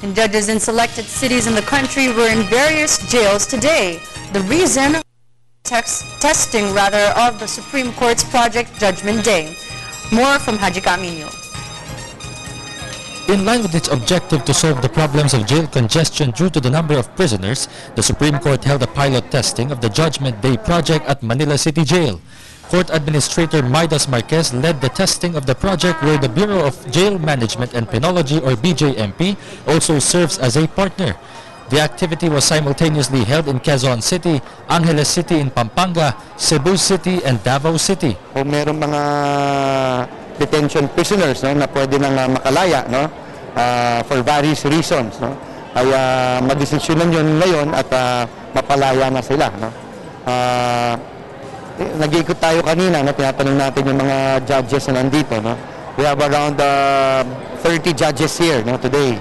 And judges in selected cities in the country were in various jails today. The reason? Testing of the Supreme Court's Project Judgment Day. More from Haji Camino. In line with its objective to solve the problems of jail congestion due to the number of prisoners, the Supreme Court held a pilot testing of the Judgment Day project at Manila City Jail. Court Administrator Midas Marquez led the testing of the project, where the Bureau of Jail Management and Penology, or BJMP, also serves as a partner. The activity was simultaneously held in Quezon City, Angeles City in Pampanga, Cebu City, and Davao City. Kung mayroong mga detention prisoners, no, na pwede nang makalaya, no, for various reasons, no, ay madesisyonan yun ngayon at mapalaya na sila, no. Nag-iikot tayo kanina, no, tinatanong natin yung mga judges na nandito, no. We have around 30 judges here, no, today,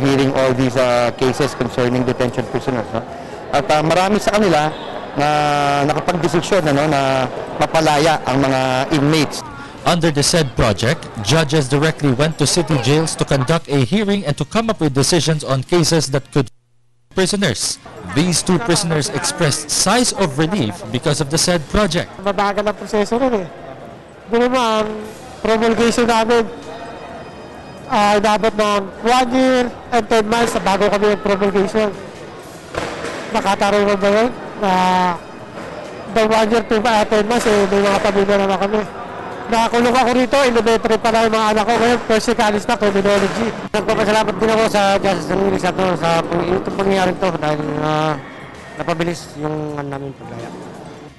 hearing all these cases concerning detention prisoners, no. At marami sa kanila na nakapag-desisyon, no, na mapalaya ang mga inmates. Under the said project, judges directly went to city jails to conduct a hearing and to come up with decisions on cases that could prisoners. These two prisoners expressed sighs of relief because of the said project. Mabagal ang proseso rin eh. Doon naman, promulgation namin ay dapat ng 1 year and 10 months na bago kami yung promulgation. Nakataroon ba yun? The 1 year to 10 months eh, may mga pamilya naman kami. Nakakulong ako rito, elementary pa lang yung mga anak ko. Ngayon, first year college na, criminology. Nagpapasalamat din ako sa Justice Ramirez sa itong pangyayaring to dahil napabilis yung namin paglaya.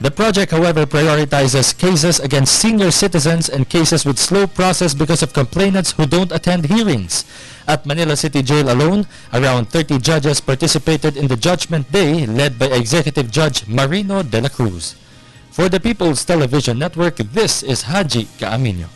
The project, however, prioritizes cases against senior citizens and cases with slow process because of complainants who don't attend hearings. At Manila City Jail alone, around 30 judges participated in the Judgment Day, led by Executive Judge Marino de la Cruz. For the People's Television Network, this is Haji Camino.